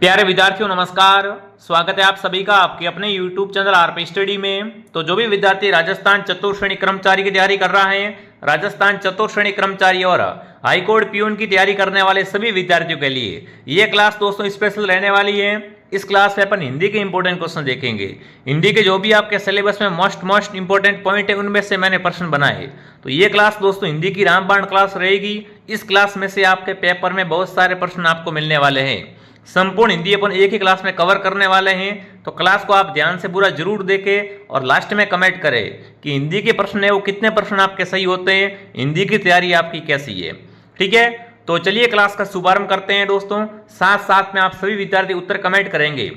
प्यारे विद्यार्थियों नमस्कार। स्वागत है आप सभी का आपके अपने YouTube चैनल आरपी स्टडी में। तो जो भी विद्यार्थी राजस्थान चतुर्थ कर्मचारी की तैयारी कर रहा है, राजस्थान चतुर्थ कर्मचारी और हाईकोर्ट पीयून की तैयारी करने वाले सभी विद्यार्थियों के लिए ये क्लास दोस्तों स्पेशल रहने वाली है। इस क्लास में अपन हिंदी के इंपॉर्टेंट क्वेश्चन देखेंगे। हिंदी के जो भी आपके सिलेबस में मोस्ट इंपॉर्टेंट पॉइंट है उनमें से मैंने प्रश्न बनाए। तो ये क्लास दोस्तों हिंदी की रामबाण क्लास रहेगी। इस क्लास में से आपके पेपर में बहुत सारे प्रश्न आपको मिलने वाले हैं। संपूर्ण हिंदी अपन एक ही क्लास में कवर करने वाले हैं। तो क्लास को आप ध्यान से पूरा जरूर देखें और लास्ट में कमेंट करें कि हिंदी के प्रश्न है वो कितने प्रश्न आपके सही होते हैं, हिंदी की तैयारी आपकी कैसी है। ठीक है, तो चलिए क्लास का शुभारंभ करते हैं दोस्तों। साथ साथ में आप सभी विद्यार्थी उत्तर कमेंट करेंगे।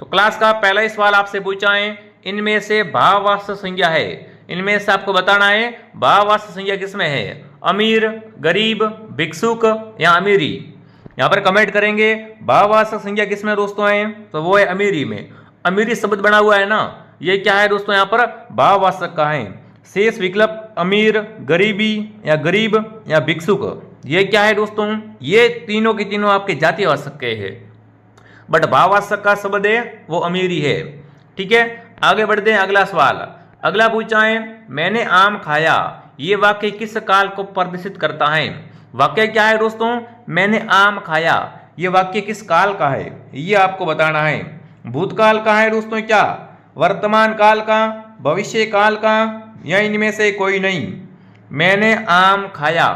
तो क्लास का पहला ही सवाल आपसे पूछा है, इनमें से भाववाचक संज्ञा है, इनमें से आपको बताना है भाववाचक संज्ञा किसमें है, अमीर, गरीब, भिक्षुक या अमीरी। यहाँ पर कमेंट करेंगे भाववाचक संज्ञा किसमें दोस्तों है, तो वो है अमीरी में। अमीरी शब्द बना हुआ है ना, ये क्या है दोस्तों, यहाँ पर भाववाचक का है। शेष विकल्प अमीर, गरीबी या गरीब या भिक्षुक, ये क्या है दोस्तों, ये तीनों के तीनों आपके जातिवाचक के हैं, बट भाववाचक का शब्द है वो अमीरी है। ठीक है, आगे बढ़ते हैं। अगला सवाल अगला पूछा है, मैंने आम खाया, ये वाक्य किस काल को प्रदर्शित करता है। वाक्य क्या है दोस्तों, मैंने आम खाया, ये वाक्य किस काल का है ये आपको बताना है। भूतकाल का है दोस्तों, क्या वर्तमान काल का, भविष्य काल का या इनमें से कोई नहीं। मैंने आम खाया,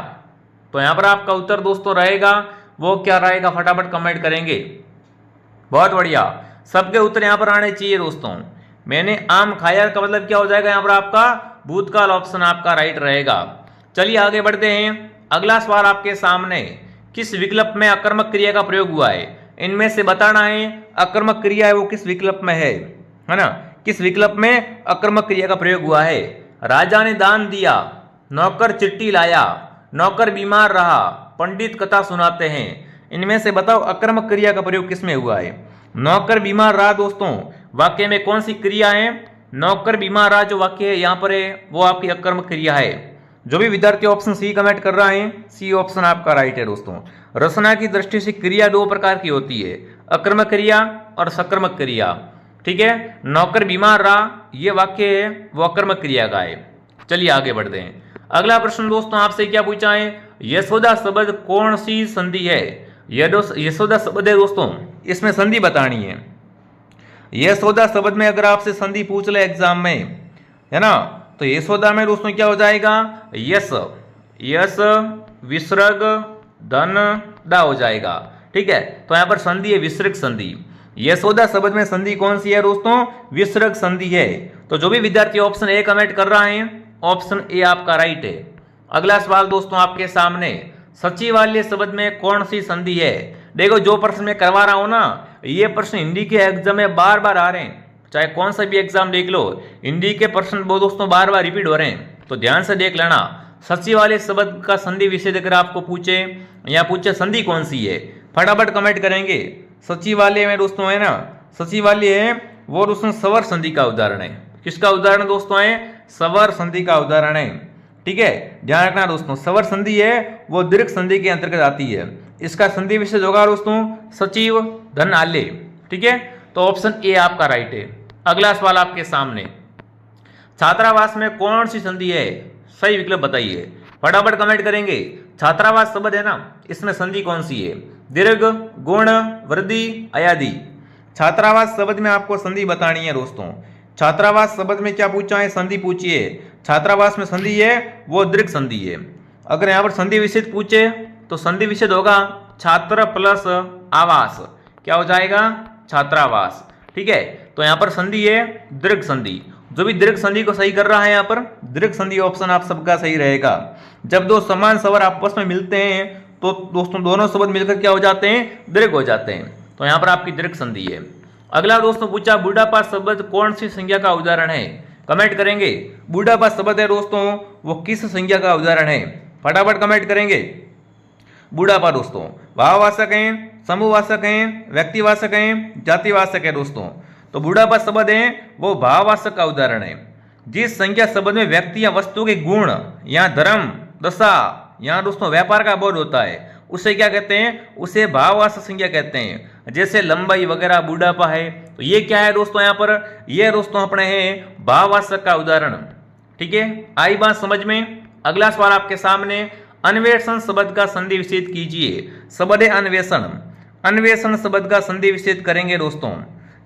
तो यहां पर आपका उत्तर दोस्तों रहेगा वो क्या रहेगा, फटाफट कमेंट करेंगे। बहुत बढ़िया, सबके उत्तर यहां पर आने चाहिए दोस्तों। मैंने आम खाया का मतलब क्या हो जाएगा, यहां पर आपका भूतकाल ऑप्शन आपका राइट रहेगा। चलिए आगे बढ़ते हैं। अगला सवाल आपके सामने, किस विकल्प में अकर्मक क्रिया का प्रयोग हुआ है, इनमें से बताना है अकर्मक क्रिया है वो किस विकल्प में है ना, किस विकल्प में अकर्मक क्रिया का प्रयोग हुआ है। राजा ने दान दिया, नौकर चिट्ठी लाया, नौकर बीमार रहा, पंडित कथा सुनाते हैं, इनमें से बताओ अकर्मक क्रिया का प्रयोग किसमें हुआ है। नौकर बीमार रहा दोस्तों वाक्य में कौन सी क्रिया है, नौकर बीमार रहा जो वाक्य है यहाँ पर है वो आपकी अकर्मक क्रिया है। जो भी विद्यार्थी ऑप्शन सी कमेंट कर रहा है, सी ऑप्शन आपका राइट है दोस्तों। रचना की दृष्टि से क्रिया दो प्रकार की होती है, अकर्मक क्रिया और सकर्मक क्रिया। ठीक है, नौकर बीमार रहा ये वाक्य है वो अकर्मक क्रिया का है। चलिए आगे बढ़ते हैं। अगला प्रश्न दोस्तों आपसे क्या पूछा है, यशोदा शब्द कौन सी संधि है। यशोदा शब्द है दोस्तों, इसमें संधि बतानी है। यशोदा शब्द में अगर आपसे संधि पूछ ले एग्जाम में, है ना, तो यशोदा में दोस्तों क्या हो जाएगा, यस, यस विसर्ग धन दा हो जाएगा। ठीक है, तो यहां पर संधि है विसर्ग संधि। यशोदा शब्द में संधि कौन सी है दोस्तों, विसर्ग संधि है। तो जो भी विद्यार्थी ऑप्शन ए कमेंट कर रहा है ऑप्शन ए आपका राइट है। अगला सवाल दोस्तों आपके सामने, सचिवालय शब्द में कौन सी संधि है। देखो जो प्रश्न मैं करवा रहा हूं ना, ये प्रश्न हिंदी के एग्जाम में बार बार आ रहे हैं, चाहे कौन सा भी एग्जाम देख लो, हिंदी के प्रश्न वो दोस्तों बार बार रिपीट हो रहे हैं। तो ध्यान से देख लेना, सचिवालय शब्द का संधि विषय अगर आपको पूछे या पूछे संधि कौन सी है, फटाफट कमेंट करेंगे। सचिवालय में दोस्तों है ना, सचिवालय है वो दोस्तों स्वर संधि का उदाहरण है। किसका उदाहरण दोस्तों है, स्वर संधि का उदाहरण है। ठीक है, ध्यान रखना दोस्तों, स्वर संधि है वो दीर्घ संधि के अंतर्गत आती है। इसका संधि विशेष होगा दोस्तों सचिव धन आल्य। ठीक है, तो ऑप्शन ए आपका राइट है। अगला सवाल आपके सामने, छात्रावास में कौन सी संधि है, सही विकल्प बताइए। फटाफट कमेंट करेंगे। छात्रावास शब्द है ना, इसमें संधि कौन सी है, दीर्घ, गुण, वृद्धि, अयादि। छात्रावास शब्द में आपको संधि बतानी है दोस्तों। छात्रावास शब्द में क्या पूछा है, संधि पूछिए। छात्रावास में संधि है वो दीर्घ संधि है। अगर यहाँ पर संधि विच्छेद पूछे तो संधि विच्छेद होगा छात्र प्लस आवास, क्या हो जाएगा, छात्रावास। ठीक है, तो यहाँ पर संधि है दीर्घ संधि। जो भी दीर्घ संधि को सही कर रहा है यहाँ पर दीर्घ संधि ऑप्शन आप सबका सही रहेगा। जब दो समान स्वर आपस में मिलते हैं तो दोस्तों दोनों शब्द मिलकर क्या हो जाते हैं, दीर्घ हो जाते हैं। तो यहाँ पर आपकी दीर्घ संधि है। अगला दोस्तों पूछा, बुढ़ापा शब्द कौन सी संज्ञा का उदाहरण है, कमेंट करेंगे। बुढ़ापा शब्द है दोस्तों वो किस संज्ञा का उदाहरण है, फटाफट कमेंट करेंगे। बुढ़ापा दोस्तों भाववाचक है, समूहवाचक है, व्यक्तिवाचक है, जातिवाचक है दोस्तों। तो बुढ़ापा शब्द है वो भाववाचक का उदाहरण है। जिस संज्ञा शब्द में व्यक्ति या वस्तु के गुण या धर्म, दशा या दोस्तों व्यापार का बोध होता है उसे क्या कहते हैं, उसे भाववाचक संज्ञा कहते हैं। जैसे लंबाई वगैरह, बुढ़ापा है, तो ये क्या है दोस्तों, यहाँ पर ये दोस्तों अपने हैं भाववाचक का उदाहरण। ठीक है, आई बात समझ में। अगला सवाल आपके सामने, अन्वेषण शब्द का संधि विच्छेद कीजिए। शब्द है अन्वेषण, अन्वेषण शब्द का संधि विच्छेद करेंगे दोस्तों,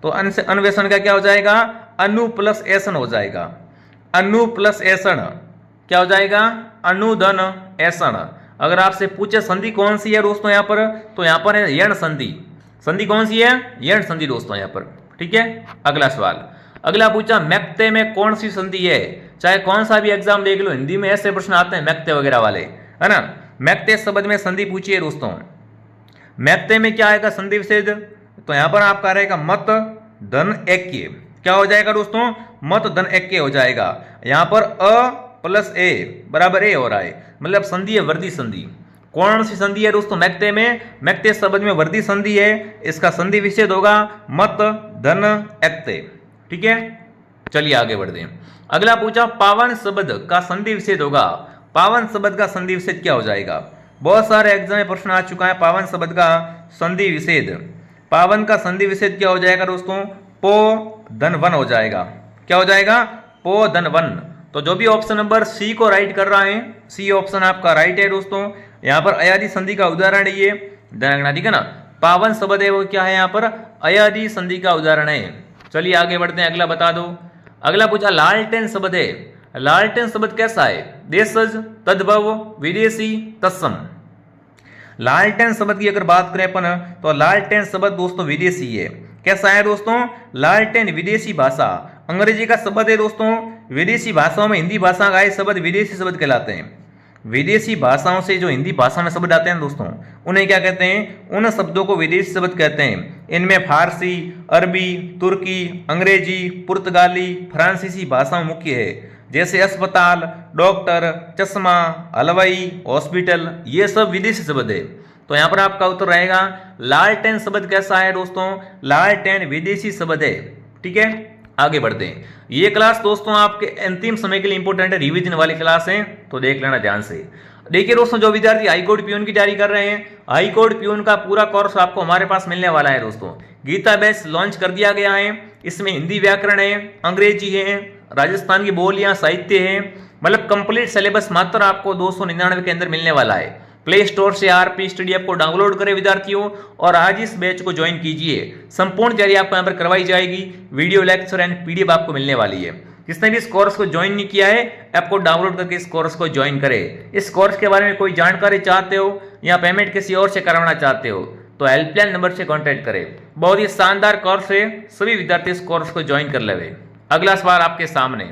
तो अन्वेषण का क्या हो जाएगा, अनु प्लस ऐसन हो जाएगा। अनु प्लस ऐसन क्या हो जाएगा, अनुधन ऐसन। अगर आपसे पूछे संधि कौन सी है दोस्तों यहाँ पर, तो यहाँ पर है यण संधि। संधि कौन सी है, यण संधि दोस्तों यहाँ पर। ठीक है, अगला सवाल, अगला पूछा मैक्ते में कौन सी संधि है। चाहे कौन सा भी एग्जाम देख लो, हिंदी में ऐसे प्रश्न आते हैं मैक्ते वगैरह वाले, है ना। मैक्ते शब्द में संधि पूछिए दोस्तों। मैक्ते में क्या आएगा संधि विच्छेद, तो यहां पर आपका रहेगा मत धन ऐक्य। क्या हो जाएगा दोस्तों, मत धन ऐक्य हो जाएगा। यहां पर अ प्लस ए बराबर ए हो रहा है, मतलब संधि है वर्धी संधि। कौन सी संधि है दोस्तों, मैक्ते में, मैक्ते शब्द में वर्धी संधि है, इसका संधि विच्छेद होगा मत धन ऐक्ते। ठीक है, चलिए आगे बढ़ते हैं। अगला पूछा पावन शब्द का संधि विच्छेद होगा। पावन शब्द का संधि विच्छेद क्या हो जाएगा, बहुत सारे एग्जाम में प्रश्न आ चुका है पावन शब्द का संधि विच्छेद। पावन का संधि विच्छेद क्या हो जाएगा दोस्तों, पो धन वन हो जाएगा। क्या हो जाएगा, पो धन वन। तो जो भी ऑप्शन नंबर सी को राइट कर रहा है, सी ऑप्शन आपका राइट है दोस्तों। यहाँ पर अयादि संधि का उदाहरण है ये, ध्यान रखना, ठीक है ना। पावन शब्द है वो क्या है यहाँ पर, अयादि संधि का उदाहरण है। चलिए आगे बढ़ते हैं, अगला बता दो। अगला पूछा लालटेन शब्द है। लालटेन शब्द कैसा है, देशज, तद्भव, विदेशी, तत्सम। लालटेन शब्द की अगर बात करें अपन, तो लालटेन शब्द दोस्तों विदेशी है। कैसा है दोस्तों, लालटेन विदेशी भाषा, अंग्रेजी का शब्द है दोस्तों। विदेशी भाषाओं में हिंदी भाषा का शब्द विदेशी शब्द कहलाते हैं। विदेशी भाषाओं से जो हिंदी भाषा में शब्द आते हैं दोस्तों, उन्हें क्या कहते हैं, उन शब्दों को विदेशी शब्द कहते हैं। इनमें फारसी, अरबी, तुर्की, अंग्रेजी, पुर्तगाली, फ्रांसीसी भाषा मुख्य है। जैसे अस्पताल, डॉक्टर, चश्मा, हलवाई, हॉस्पिटल, ये सब विदेशी शब्द है। तो यहां पर आपका उत्तर रहेगा लालटेन शब्द कैसा है दोस्तों, लालटेन विदेशी शब्द है। ठीक है, आगे बढ़ते हैं। ये क्लास दोस्तों आपके अंतिम समय के लिए इंपॉर्टेंट है, रिवीजन वाली क्लास है, तो देख लेना ध्यान से। देखिए दोस्तों, जो विद्यार्थी हाईकोर्ट पियून की तैयारी कर रहे हैं, हाईकोर्ट पियून का पूरा कोर्स आपको हमारे पास मिलने वाला है दोस्तों। गीता बैच लॉन्च कर दिया गया है। इसमें हिंदी व्याकरण है, अंग्रेजी है, राजस्थान की बोलियां, साहित्य है, मतलब कंप्लीट सिलेबस मात्र आपको 299 के अंदर मिलने वाला है। प्ले स्टोर से आरपी स्टडी ऐप को डाउनलोड करें विद्यार्थियों, और आज इस बैच को ज्वाइन कीजिए। संपूर्ण तैयारी आपको यहाँ पर करवाई जाएगी, वीडियो लेक्चर एंड पीडीएफ आपको मिलने वाली है। जिसने भी इस कोर्स को ज्वाइन नहीं किया है, ऐप को डाउनलोड करके इस कोर्स को ज्वाइन करें। इस कोर्स के बारे में कोई जानकारी चाहते हो या पेमेंट किसी और से करवाना चाहते हो, तो हेल्पलाइन नंबर से कॉन्टैक्ट करें। बहुत ही शानदार कोर्स है, सभी विद्यार्थी इस कोर्स को ज्वाइन कर लेवे। अगला सवाल आपके सामने,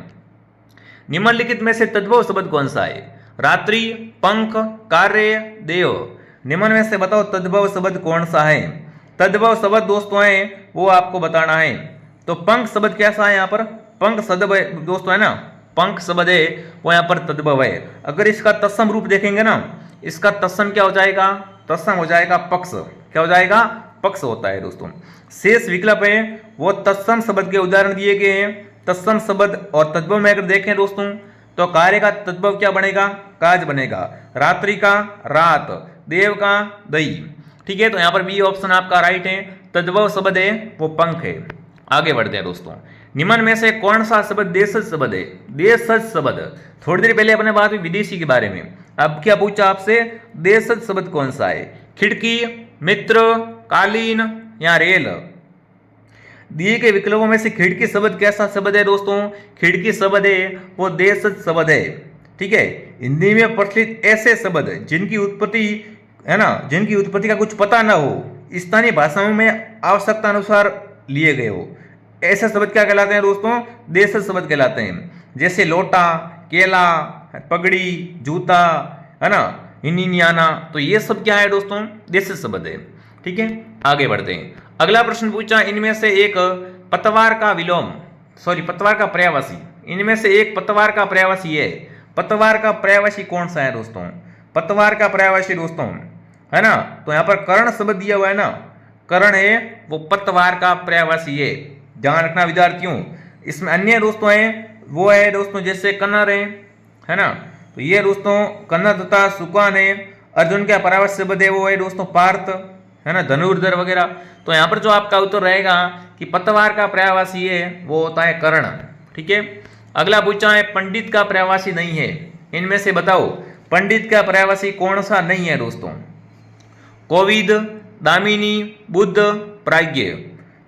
निम्नलिखित में से तद्भव शब्द कौन सा है, रात्रि, पंख, कार्य, देव। निम्न में से बताओ तद्भव शब्द कौन सा है। तद्भव शब्द दोस्तों है वो आपको बताना है। तो पंख शब्द कैसा है, यहाँ पर पंख शब्द दोस्तों है ना, पंख शब्द है वो यहाँ पर तद्भव है। अगर इसका तत्सम रूप देखेंगे ना, इसका तत्सम क्या हो जाएगा, तत्सम हो जाएगा पक्ष। क्या हो जाएगा, पक्ष होता है दोस्तों। शेष विकल्प है वो तत्सम शब्द के उदाहरण दिए गए हैं। तत्सम शब्द और तद्भव में अगर देखें दोस्तों, तो कार्य का तद्भव क्या बनेगा, काज बनेगा। रात्रि का रात, देव का दई। ठीक है, तो यहां पर बी ऑप्शन आपका राइट है, तद्भव शब्द है वो पंख है। आगे बढ़ते हैं दोस्तों, निम्न में से कौन सा शब्द देशज शब्द है, देशज शब्द। थोड़ी देर पहले अपने बात हुई विदेशी के बारे में, अब क्या पूछा आपसे, देशज शब्द कौन सा है। खिड़की, मित्र, कालीन या रेल। दिए गए विकल्पों में से खिड़की शब्द कैसा शब्द है दोस्तों, खिड़की शब्द है वो देशज शब्द है। ठीक है, हिंदी में प्रचलित ऐसे शब्द जिनकी उत्पत्ति है ना, जिनकी उत्पत्ति का कुछ पता ना हो, स्थानीय भाषाओं में आवश्यकता अनुसार लिए गए हो, ऐसे शब्द क्या कहलाते हैं दोस्तों, देशज शब्द कहलाते हैं। जैसे लोटा, केला, पगड़ी, जूता, है ना, हिनियाना, तो ये सब क्या है दोस्तों, देशज शब्द है। ठीक है, आगे बढ़ते हैं। अगला प्रश्न पूछा, इनमें से एक पतवार का विलोम, पतवार का पर्यायवाची, इनमें से एक पतवार का पर्यायवाची है। पतवार का पर्यायवाची कौन सा है दोस्तों, पतवार का पर्यायवाची दोस्तों है ना, तो यहाँ पर कर्ण शब्द दिया हुआ है ना, कर्ण है वो पतवार का पर्यायवाची है, ध्यान रखना विद्यार्थियों। इसमें अन्य दोस्तों है वो है दोस्तों जैसे कन्नर है ना, तो ये दोस्तों कन्नर तथा सुकान है। अर्जुन का परावश्य शब्द है वो है दोस्तों पार्थ, है ना, धनुर्धर वगैरह। तो यहाँ पर जो आपका उत्तर रहेगा कि पतवार का पर्यायवाची है वो होता है कर्ण। ठीक है, अगला पूछा है पंडित का पर्यायवाची नहीं है, इनमें से बताओ पंडित का पर्यायवाची कौन सा नहीं है दोस्तों? कोविद, दामिनी, बुद्ध, प्राज्ञ।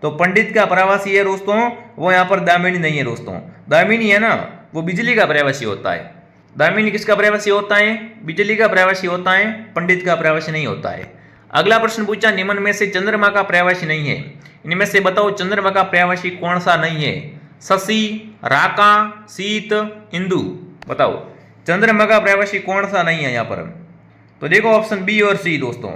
तो पंडित का पर्यायवाची है दोस्तों वो यहाँ पर दामिनी नहीं है दोस्तों। दामिनी है ना वो बिजली का पर्यायवाची होता है। दामिनी किसका पर्यायवाची होता है? बिजली का पर्यायवाची होता है, पंडित का पर्यायवाची नहीं होता है। अगला प्रश्न पूछा निम्न में से चंद्रमा का पर्यायवाची नहीं है, इनमें से बताओ चंद्रमा का पर्यायवाची कौन सा नहीं है? शशि, राका, शीत, इंदु। बताओ चंद्रमा का पर्यायवाची कौन सा नहीं है यहाँ पर? तो देखो ऑप्शन बी और सी दोस्तों,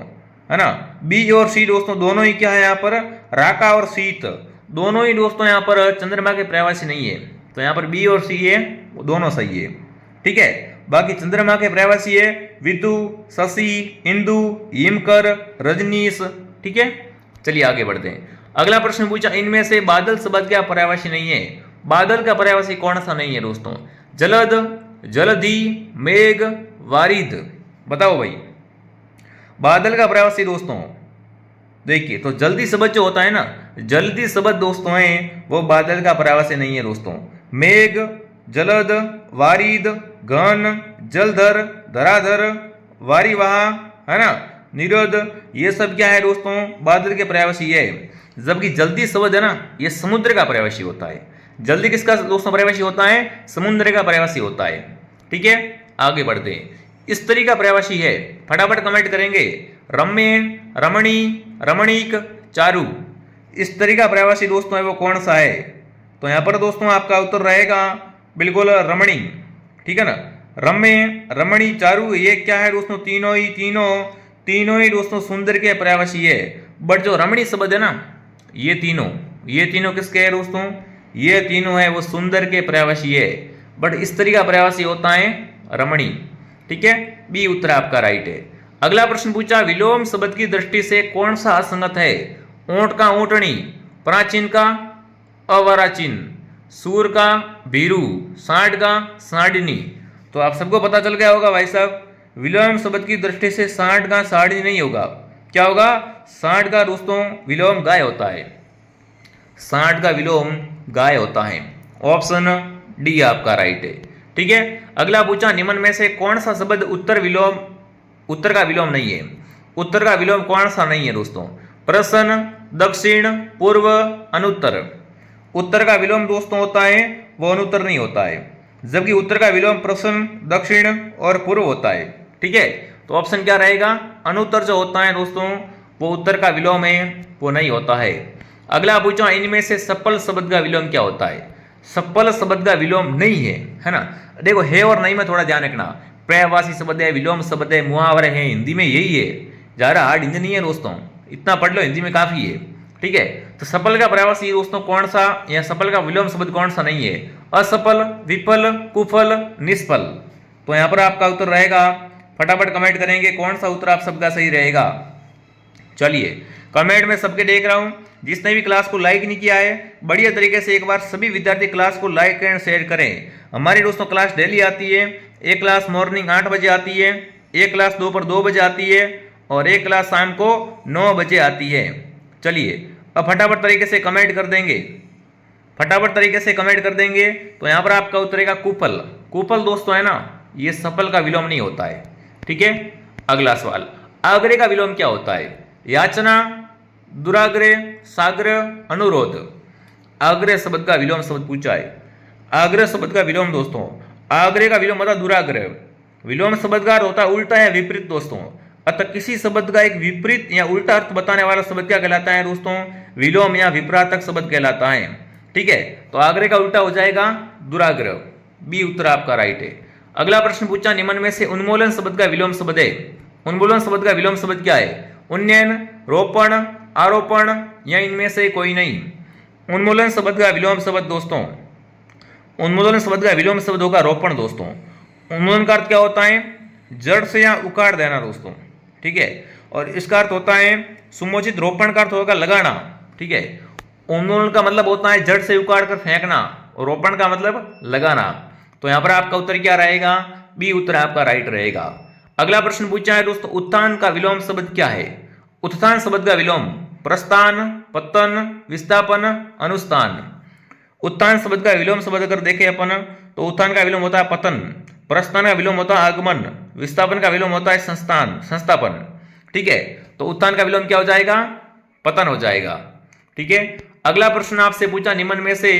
है ना, बी और सी दोस्तों दोनों ही क्या है यहाँ पर? राका और शीत दोनों ही दोस्तों यहाँ पर चंद्रमा के पर्यायवाची नहीं है। तो यहाँ पर बी और सी है वो दोनों सही है। ठीक है, बाकी चंद्रमा के पर्यायवाची है विदु, शशि, इंदु, हिमकर, रजनीश। ठीक है, चलिए आगे बढ़ते हैं। अगला प्रश्न पूछा इनमें से बादल शब्द का पर्यायवाची नहीं है, बादल का पर्यायवाची कौन सा नहीं है दोस्तों? जलद, जलधि, मेघ, वारिद। बताओ भाई बादल का पर्यायवाची दोस्तों देखिए, तो जल्दी शब्द जो होता है ना, जल्दी शब्द दोस्तों है वो बादल का पर्यायवाची नहीं है दोस्तों। मेघ, जलद, वारिद, घन, जलधर, धराधर, वारिवाह, है ना, निरोध, ये सब क्या है दोस्तों? बादल के पर्यायवाची है। जबकि जल्दी शब्द है ना ये समुद्र का पर्यायवाची होता है। जल्दी किसका दोस्तों पर्यायवाची होता है? समुद्र का पर्यायवाची होता है। ठीक है, आगे बढ़ते हैं। स्त्री का पर्यायवाची है, फटाफट कमेंट करेंगे। रम्य, रमणी, रमणीक, चारु। स्त्री का पर्यायवाची दोस्तों है वो कौन सा है? तो यहाँ पर दोस्तों आपका उत्तर रहेगा बिल्कुल रमणी। ठीक है ना, रम्य, रमणी, चारु ये क्या है दोस्तों? तीनों ही दोस्तों सुंदर के पर्यायवाची है। बट जो रमणी शब्द है ना ये तीनों किसके है दोस्तों? ये तीनों है वो सुंदर के पर्यायवाची है। बट स्त्री का पर्यायवाची होता है रमणी। ठीक है, बी उत्तर आपका राइट है। अगला प्रश्न पूछा विलोम शब्द की दृष्टि से कौन सा असंगत है? ऊंट का ऊंटनी, प्राचीन का अवराचीन, सूर का भीरू, सांड का सांडनी। तो आप सबको पता चल गया होगा भाई साहब, विलोम शब्द की दृष्टि से सांड का सांडनी नहीं होगा। क्या होगा? सांड का दोस्तों विलोम गाय होता है। सांड का विलोम गाय होता है। ऑप्शन डी आपका राइट है। ठीक है, अगला पूछा निम्न में से कौन सा शब्द उत्तर का विलोम नहीं है? उत्तर का विलोम कौन सा नहीं है दोस्तों? प्रश्न, दक्षिण, पूर्व, अनुत्तर। उत्तर का विलोम दोस्तों होता है वो अनुत्तर नहीं होता है, जबकि उत्तर का विलोम प्रश्न, दक्षिण और पूर्व होता है। ठीक है, तो ऑप्शन क्या रहेगा? अनुत्तर जो होता है दोस्तों वो उत्तर का विलोम है वो नहीं होता है। अगला पूछा इनमें से सफल शब्द का विलोम क्या होता है? सफल शब्द का विलोम नहीं है ना। देखो है और नहीं में थोड़ा ध्यान रखना। पर्यायवाची शब्द है, विलोम शब्द है, मुहावरे हैं, हिंदी में यही है। ज़्यादा हार्ड हिंदी नहीं है दोस्तों, इतना पढ़ लो हिंदी में काफी है। ठीक है, तो सफल का पर्यायवाची दोस्तों कौन सा या सफल का विलोम शब्द कौन सा नहीं है? असफल, विफल, कुफल, निष्फल। तो यहाँ पर आपका उत्तर रहेगा, फटाफट कमेंट करेंगे कौन सा उत्तर आप सबका सही रहेगा। चलिए कमेंट में सबके देख रहा हूँ, जिसने भी क्लास को लाइक नहीं किया है बढ़िया तरीके से एक बार सभी विद्यार्थी क्लास को लाइक एंड शेयर करें। हमारी दोस्तों क्लास डेली आती है। एक क्लास मॉर्निंग 8 बजे आती है, एक क्लास दोपहर 2 बजे आती है और एक क्लास शाम को 9 बजे आती है। चलिए अब फटाफट तरीके से कमेंट कर देंगे, फटाफट तरीके से कमेंट कर देंगे। तो यहाँ पर आपका उत्तर रहेगा कुफल। कुफल दोस्तों है ना ये सफल का विलोम नहीं होता है। ठीक है, अगला सवाल, आग्रह का विलोम क्या होता है? याचना, दुराग्रह, साग्रह, अनुरोध। आग्रह शब्द का विलोम शब्द पूछा है। आग्रह शब्द का विलोम दोस्तों, आग्रह का विलोम होता है दुराग्रह। विलोम शब्द का अर्थ होता है उल्टा या विपरीत दोस्तों। अतः किसी शब्द का एक विपरीत या उल्टा अर्थ बताने वाला शब्द क्या कहलाता है दोस्तों? विलोम या विपरातक शब्द कहलाता है। ठीक है, तो आग्रह का उल्टा हो जाएगा दुराग्रह। बी उत्तर आपका राइट है। अगला प्रश्न पूछा निम्न में से उन्मूलन शब्द का विलोम शब्द है। उन्मूलन शब्द का विलोम शब्द क्या है? उन्नयन, रोपण, आरोपण या इनमें से कोई नहीं। उन्मूलन शब्द का विलोम शब्द दोस्तों, उन्मूलन शब्द का विलोम शब्द होगा रोपण दोस्तों। उन्मूलन का अर्थ क्या होता है? जड़ से या उखाड़ देना दोस्तों। ठीक है, और इसका अर्थ होता है सुमोचित। रोपण का अर्थ होगा लगाना। ठीक है, उन्मूलन का मतलब होता है जड़ से उखाड़ कर फेंकना और रोपण का मतलब लगाना। तो यहाँ पर आपका उत्तर क्या रहेगा? बी उत्तर आपका राइट रहेगा। अगला प्रश्न पूछा है दोस्तों, उत्थान का विलोम शब्द क्या है? उत्थान शब्द का विलोम प्रस्थान, पतन, विस्थापन, अनुस्थान। उत्थान शब्द का विलोम शब्द अगर देखें अपन तो उत्थान का विलोम होता है पतन, प्रस्थान का विलोम होता है आगमन, विस्थापन का विलोम होता है संस्थापन। ठीक है, तो उत्थान का विलोम क्या हो जाएगा? पतन हो जाएगा। ठीक है, अगला प्रश्न आपसे पूछा, निम्न में से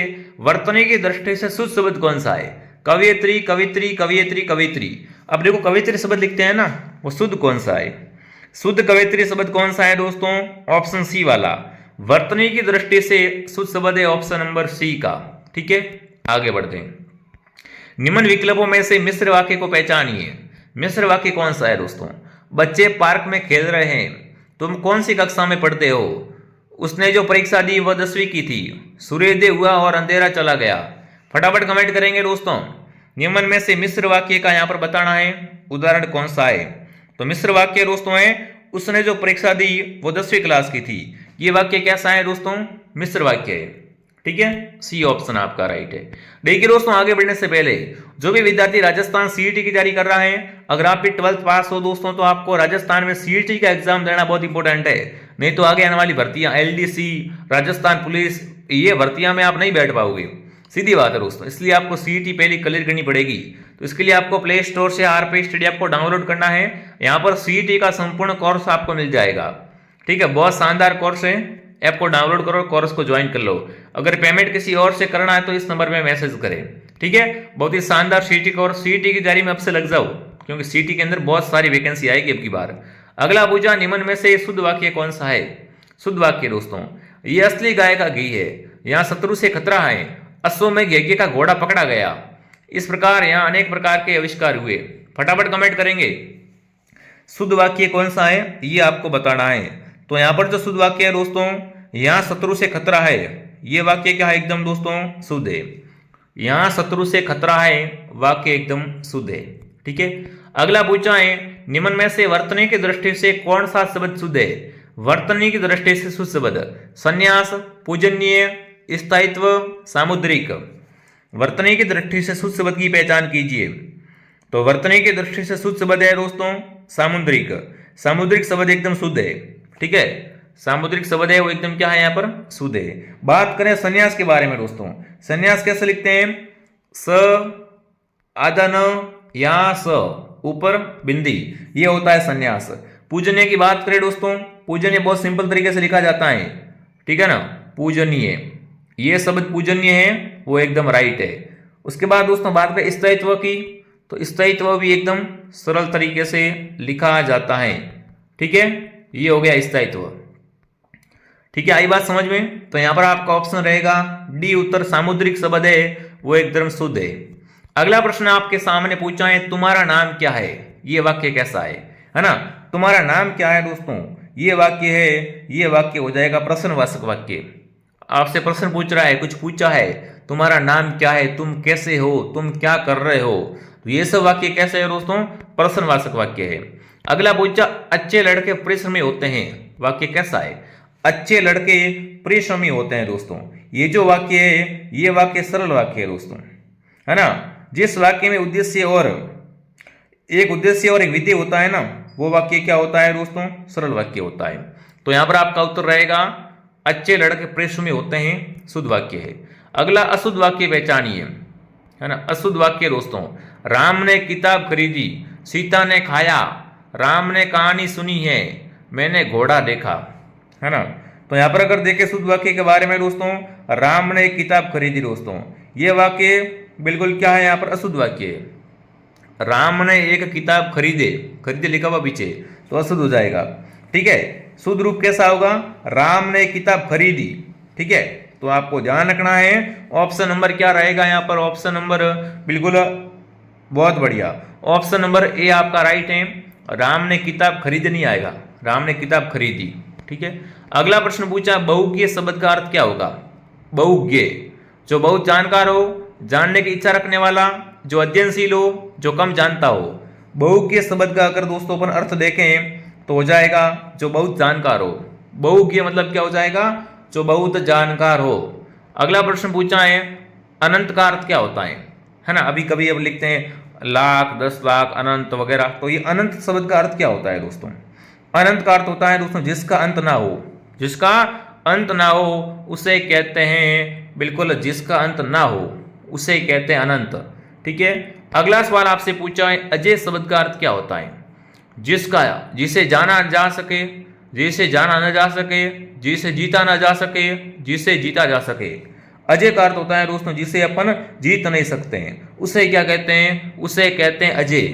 वर्तनी की दृष्टि से शुद्ध शब्द कौन सा है? कवयित्री, कवित्री, कवियत्री, कवित्री। अब देखो कवित्री शब्द लिखते हैं ना, वो शुद्ध कौन सा है? शुद्ध कवित्री शब्द कौन सा है दोस्तों? ऑप्शन सी वाला। वर्तनी की दृष्टि से शुद्ध शब्द है ऑप्शन नंबर सी का। ठीक है, आगे बढ़ते हैं। निम्न विकल्पों में से मिश्र वाक्य को पहचानिए। मिश्र वाक्य कौन सा है दोस्तों? बच्चे पार्क में खेल रहे हैं। तुम कौन सी कक्षा में पढ़ते हो? उसने जो परीक्षा दी वह 10वीं की थी। सूर्योदय हुआ और अंधेरा चला गया। फटाफट कमेंट करेंगे दोस्तों। निम्न में से मिश्र वाक्य का यहां पर बताना है उदाहरण कौन सा है। तो मिश्र वाक्य दोस्तों है, उसने जो परीक्षा दी वो 10वीं क्लास की थी। ये वाक्य कैसा है दोस्तों? मिश्र वाक्य है। ठीक है, सी ऑप्शन आपका राइट है। देखिए दोस्तों, आगे बढ़ने से पहले जो भी विद्यार्थी राजस्थान सीईटी की तैयारी कर रहा है, अगर आप भी 12th पास हो दोस्तों तो आपको राजस्थान में सीईटी का एग्जाम देना बहुत इंपॉर्टेंट है। नहीं तो आगे आने वाली भर्तियां एलडीसी, राजस्थान पुलिस, ये भर्तियां में आप नहीं बैठ पाओगे, सीधी बात है दोस्तों। इसलिए आपको सीईटी पहले क्लियर करनी पड़ेगी। तो इसके लिए आपको प्ले स्टोर से आरपी स्टडी आपको डाउनलोड करना है। यहाँ पर सीईटी का संपूर्ण कोर्स आपको मिल जाएगा। ठीक है, बहुत शानदार कोर्स है, ऐप को डाउनलोड करो, कोर्स को ज्वाइन कर लो। अगर पेमेंट किसी और से करना है तो इस नंबर में मैसेज करें। ठीक है, बहुत ही शानदार सीईटी कोर्स, सीईटी की तैयारी में अब से लग जाओ, क्योंकि सीईटी के अंदर बहुत सारी वैकेंसी आएगी अब की बार। अगला पूछा, निम्न में से शुद्ध वाक्य कौन सा है? शुद्ध वाक्य दोस्तों, ये असली गाय का घी है, यहाँ शत्रु से खतरा है, अश्वमेघ यज्ञ का घोड़ा पकड़ा गया। इस प्रकार यहाँ अनेक प्रकार के आविष्कार हुए। फटाफट कमेंट करेंगे शुद्ध वाक्य कौन सा है, ये आपको बताना है। तो यहाँ पर जो शुद्ध वाक्य है दोस्तों, यहाँ शत्रु से खतरा है, ये वाक्य क्या है? एकदम दोस्तों शुद्ध है। यहाँ शत्रु से खतरा है, वाक्य एकदम शुद्ध है। ठीक है, अगला पूछा है, निम्न में से वर्तनी की दृष्टि से कौन सा शब्द शुद्ध है? वर्तनी की दृष्टि से शुद्ध शब्द संन्यास, पूजनीय, स्थायित्व, सामुद्रिक। वर्तनी की दृष्टि से शुद्ध शब्द की पहचान कीजिए। तो वर्तनी की दृष्टि से शुद्ध शब्द है दोस्तों सामुद्रिक। सामुद्रिक शब्द एकदम शुद्ध है। ठीक है, सामुद्रिक शब्द है वो एकदम क्या है? यहाँ पर शुद्ध है। बात करें संन्यास के बारे में दोस्तों, संन्यास कैसे लिखते हैं? स आधा न, यहाँ स ऊपर बिंदी, ये होता है संन्यास। पूजनीय की बात करें दोस्तों, पूजनीय बहुत सिंपल तरीके से लिखा जाता है। ठीक है ना, पूजनीय, ये शब्द पूजनीय है वो एकदम राइट है। उसके बाद दोस्तों बात करें स्थायित्व की, तो स्थायित्व भी एकदम सरल तरीके से लिखा जाता है। ठीक है, ये हो गया स्थायित्व। ठीक है, आई बात समझ में? तो यहां पर आपका ऑप्शन रहेगा डी उत्तर, सामुद्रिक शब्द है वो एकदम शुद्ध है। अगला प्रश्न आपके सामने पूछा है, तुम्हारा नाम क्या है? ये वाक्य कैसा है ना? तुम्हारा नाम क्या है दोस्तों, ये वाक्य है, ये वाक्य हो जाएगा प्रश्नवाचक वाक्य। आपसे प्रश्न पूछ रहा है, कुछ पूछा है, तुम्हारा नाम क्या है, तुम कैसे हो, तुम क्या कर रहे हो, तो ये सब वाक्य कैसे है दोस्तों? प्रश्नवाचक वाक्य है। अगला पूछा, अच्छे लड़के परिश्रमी होते हैं, वाक्य कैसा है? अच्छे लड़के परिश्रमी होते हैं दोस्तों। ये जो वाक्य है ये वाक्य सरल वाक्य है दोस्तों, है ना? जिस वाक्य में उद्देश्य और एक विधेय होता है ना, वो वाक्य क्या होता है दोस्तों? सरल वाक्य होता है। तो यहां पर आपका उत्तर रहेगा अच्छे लड़के परिश्रमी होते हैं, शुद्ध वाक्य है। अगला अशुद्ध वाक्य पहचानिए, है ना? अशुद्ध वाक्य दोस्तों, राम ने किताब खरीदी, सीता ने खाया, राम ने कहानी सुनी है, मैंने घोड़ा देखा, है ना? तो यहां पर अगर देखें शुद्ध वाक्य के बारे में दोस्तों, राम ने किताब खरीदी दोस्तों, ये वाक्य बिल्कुल क्या है? यहाँ पर अशुद्ध वाक्य है। राम ने एक किताब खरीदे लिखा हुआ पीछे, तो अशुद्ध हो जाएगा। ठीक है, शुद्ध रूप कैसा होगा? राम ने किताब खरीदी। ठीक है, तो आपको ध्यान रखना है ऑप्शन नंबर क्या रहेगा यहाँ पर? ऑप्शन नंबर बिल्कुल बहुत बढ़िया, ऑप्शन नंबर ए आपका राइट है। राम ने किताब खरीद नहीं आएगा, राम ने किताब खरीदी। ठीक है, अगला प्रश्न पूछा, बहुज्ञ शब्द का अर्थ क्या होगा? बहुज्ञ, जो बहुत जानकार हो, जानने की इच्छा रखने वाला, जो अध्ययनशील हो, जो कम जानता हो। बहुज्ञ शब्द का अगर दोस्तों अपन अर्थ देखें तो हो जाएगा जो बहुत जानकार हो। बहुज्ञ मतलब क्या हो जाएगा? जो बहुत जानकार हो। अगला प्रश्न पूछा है, अनंत का अर्थ क्या होता है ना? अभी कभी अब लिखते हैं लाख, 10 लाख, अनंत वगैरह। तो ये अनंत शब्द का अर्थ क्या होता है दोस्तों? अनंत का अर्थ होता है दोस्तों जिसका अंत ना हो, जिसका अंत ना हो उसे कहते हैं, बिल्कुल जिसका अंत ना हो उसे कहते हैं अनंत। ठीक है, अगला सवाल आपसे पूछा है अजय शब्द का अर्थ क्या होता है? जिसका, जिसे जाना जा सके, जिसे जाना न जा सके, जिसे जीता ना जा सके, जिसे जीता जा सके। अजय का अर्थ होता है दोस्तों जिसे अपन जीत नहीं सकते हैं, उसे क्या कहते हैं? उसे कहते हैं अजय।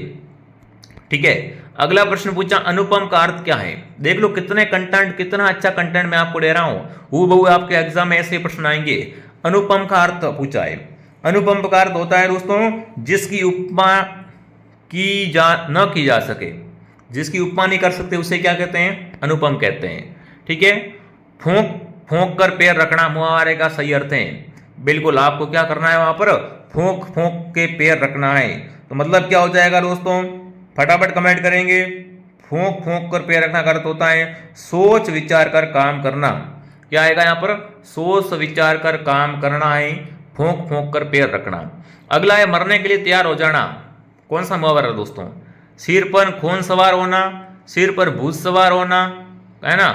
ठीक है, अगला प्रश्न पूछा अनुपम का अर्थ क्या है? देख लो कितने कंटेंट, कितना अच्छा कंटेंट मैं आपको दे रहा हूं, हूबहू आपके एग्जाम में ऐसे प्रश्न आएंगे। अनुपम का अर्थ पूछा है, अनुपम का अर्थ होता है दोस्तों जिसकी उपमा न की जा सके, जिसकी उपमा नहीं कर सकते उसे क्या कहते हैं? अनुपम कहते हैं। ठीक है, फूंक फूंक कर पैर रखना मुहावरे का सही अर्थ है। बिल्कुल आपको क्या करना है वहां पर? फूंक फूंक के पैर रखना है। तो मतलब क्या हो जाएगा दोस्तों? फटाफट कमेंट करेंगे। फूंक फूंक कर पैर रखना का अर्थ होता है सोच विचार कर काम करना। क्या आएगा यहाँ पर? सोच विचार कर काम करना है, फूंक फूंक कर पैर रखना। अगला है मरने के लिए तैयार हो जाना। कौन सा मुहावरा है दोस्तों? सिर पर खून सवार होना, सिर पर भूत सवार होना, है ना,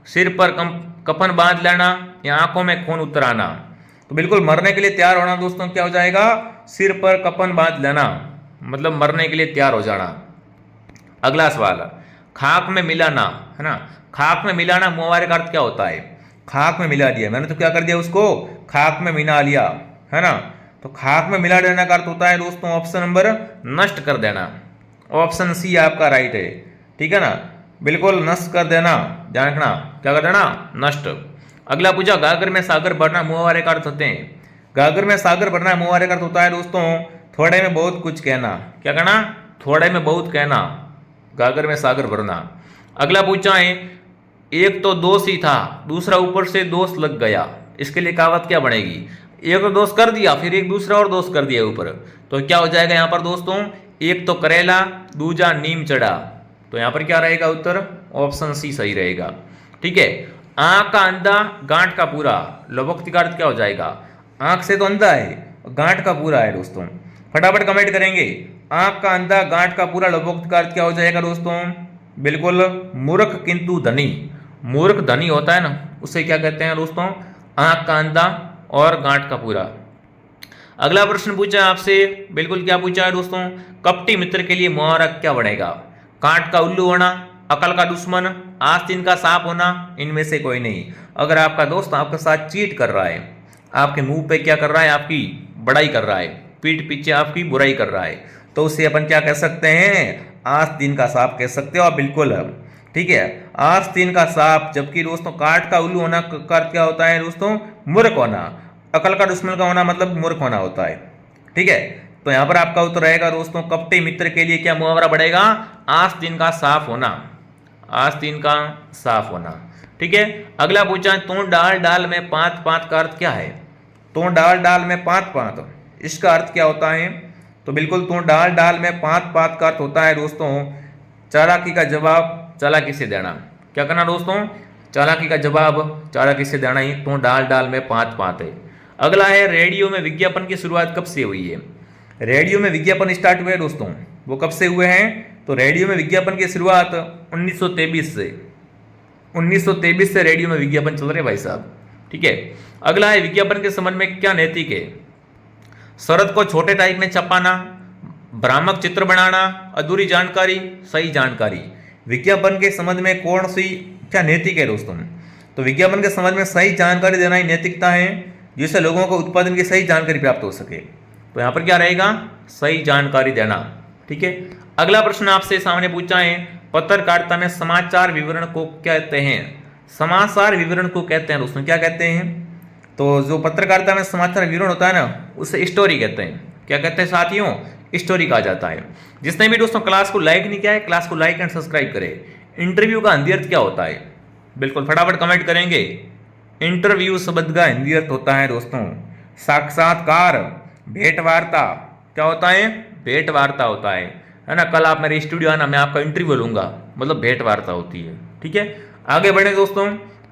सिर पर कफन बांध लेना या आंखों में खून उतर आना। तो बिल्कुल मरने के लिए तैयार होना दोस्तों क्या हो जाएगा? सिर पर कफन बांध लेना, मतलब मरने के लिए तैयार हो जाना। अगला सवाल, खाक में मिलाना, है ना, खाक में मिलाना मुहावरे का अर्थ क्या होता है? खाक में मिला दिया, मैंने तो क्या कर दिया उसको? खाक में मिला लिया, है ना। तो खाक में मिला देने का अर्थ होता है दोस्तों ऑप्शन नंबर नष्ट कर देना। ऑप्शन सी आपका राइट है। ठीक है ना, बिल्कुल नष्ट कर देना, ध्यान रखना, क्या कर देना? नष्ट। अगला पूछा गागर में सागर भरना मुहावरे का अर्थ होते हैं। गागर में सागर भरना मुहावरे का अर्थ होता है दोस्तों थोड़े में बहुत कुछ कहना। क्या कहना? थोड़े में बहुत कहना, गागर में सागर भरना। अगला पूछा है एक तो दोष ही था, दूसरा ऊपर से दोष लग गया, इसके लिए कहावत क्या बनेगी? एक तो दोष कर दिया, फिर एक दूसरा और दोष कर दिया ऊपर, तो क्या हो जाएगा यहाँ पर दोस्तों? एक तो करेला, दूजा नीम चढ़ा। तो यहाँ पर क्या रहेगा उत्तर? ऑप्शन सी सही रहेगा। ठीक है, आंख का अंधा गांठ का पूरा, लोकोक्ति का अर्थ क्या हो जाएगा? आंख से तो अंधा है, गांठ का पूरा है दोस्तों। फटाफट कमेंट करेंगे। आंख का अंधा गांठ का पूरा, लोकोक्ति का अर्थ क्या हो जाएगा दोस्तों? बिल्कुल मूर्ख किंतु धनी। मूर्ख धनी होता है ना, उसे क्या कहते हैं दोस्तों? आंख का अंधा और गांठ का पूरा। अगला प्रश्न पूछा आपसे, बिल्कुल क्या पूछा है दोस्तों? कपटी मित्र के लिए मुहावरा क्या बनेगा? कांट का उल्लू होना, अकल का दुश्मन, आस्तीन का सांप होना, इनमें से कोई नहीं। अगर आपका दोस्त आपके साथ चीट कर रहा है, आपके मुंह पे क्या कर रहा है? आपकी बड़ाई कर रहा है, पीठ पीछे आपकी बुराई कर रहा है, तो उसे अपन क्या कह सकते हैं? आस्तीन का सांप कह सकते हो आप, बिल्कुल। ठीक है, आस्तीन का सांप। जबकि दोस्तों काट का उल्लू होना का अर्थ क्या होता है दोस्तों? मूर्ख होना। अकल का दुश्मन का होना मतलब मूर्ख होना होता है। ठीक है, तो यहां पर आपका उत्तर रहेगा दोस्तों कपटी मित्र के लिए क्या मुहावरा बढ़ेगा? आस्तीन का साफ होना, आस्तीन का साफ होना। ठीक है, अगला पूछा तू डाल डाल में पांत पांत का अर्थ क्या है? तू डाल डाल में पांत पांत, इसका अर्थ क्या होता है? तो बिल्कुल तू डाल डाल में पांत पांत का अर्थ होता है दोस्तों चालाकी का जवाब चालाकी से देना। क्या करना दोस्तों? चालाकी का जवाब चालाकी से देना ही तू डाल डाल में पांत पांत है। अगला है रेडियो में विज्ञापन की शुरुआत कब से हुई है? रेडियो में विज्ञापन स्टार्ट हुए दोस्तों, वो कब से हुए हैं? तो रेडियो में विज्ञापन की शुरुआत 1923 से, 1923 से रेडियो में विज्ञापन चल रहे भाई साहब। ठीक है, अगला है विज्ञापन के संबंध में क्या नैतिक है? शरत को छोटे टाइप में छपाना, भ्रामक चित्र बनाना, अधूरी जानकारी, सही जानकारी। विज्ञापन के संबंध में कौन सी क्या नैतिक है दोस्तों? तो विज्ञापन के संबंध में सही जानकारी देना ही नैतिकता है, जिससे लोगों को उत्पादन की सही जानकारी प्राप्त हो सके। तो यहां पर क्या रहेगा? सही जानकारी देना। ठीक है, अगला प्रश्न आपसे सामने पूछा है पत्रकारिता में समाचार विवरण को कहते हैं? समाचार विवरण को कहते हैं दोस्तों, क्या कहते हैं? तो जो पत्रकारिता में समाचार विवरण होता है ना, उसे स्टोरी कहते हैं। क्या कहते हैं साथियों? स्टोरी कहा जाता है। जिसने भी दोस्तों क्लास को लाइक नहीं किया है, क्लास को लाइक एंड सब्सक्राइब करें। इंटरव्यू का हिंदी अर्थ क्या होता है? बिल्कुल फटाफट कमेंट करेंगे। इंटरव्यू शब्द का हिंदी अर्थ होता है दोस्तों साक्षात्कार, भेंट वार्ता। क्या होता है? भेंट वार्ता होता है ना। कल आप मेरे स्टूडियो आना, मैं आपका इंटरव्यू लूंगा, मतलब भेंट वार्ता होती है। ठीक है, आगे बढ़े दोस्तों।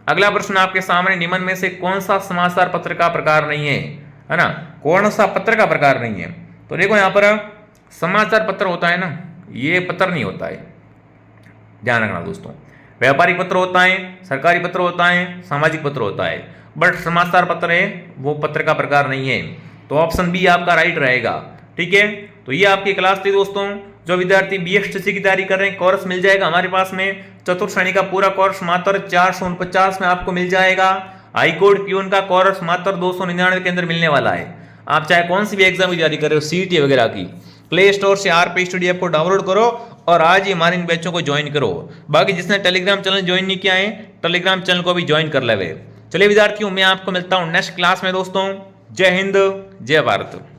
अगला प्रश्न आपके सामने, निम्न में से कौन सा समाचार पत्र का प्रकार नहीं है? है ना, कौन सा पत्र का प्रकार नहीं है? तो देखो यहाँ पर समाचार पत्र होता है ना, ये पत्र नहीं होता है, ध्यान रखना दोस्तों। व्यापारिक पत्र होता है, सरकारी पत्र होता है, सामाजिक पत्र होता है, बट समाचार पत्र है वो पत्र का प्रकार नहीं है। तो ऑप्शन बी आपका राइट रहेगा। ठीक है, तो ये आपकी क्लास थी दोस्तों। जो विद्यार्थी BSTC की तैयारी कर रहे हैं, कोर्स मिल जाएगा हमारे पास में, चतुर्थ श्रेणी का पूरा कोर्स मात्र 449 में आपको मिल जाएगा। हाईकोर्ट प्यून का कोर्स मात्र 299 के अंदर मिलने वाला है। आप चाहे कौन सी भी एग्जाम की तैयारी कर रहे हो, CET वगैरह की, प्ले स्टोर से RP स्टडी ऐप को डाउनलोड करो और आज ही हमारे इन बैचों को ज्वाइन करो। बाकी जिसने टेलीग्राम चैनल ज्वाइन नहीं किया है, टेलीग्राम चैनल को भी ज्वाइन कर लेवे। चलिए विद्यार्थियों, मैं आपको मिलता हूं नेक्स्ट क्लास में दोस्तों। जय हिंद, जय भारत।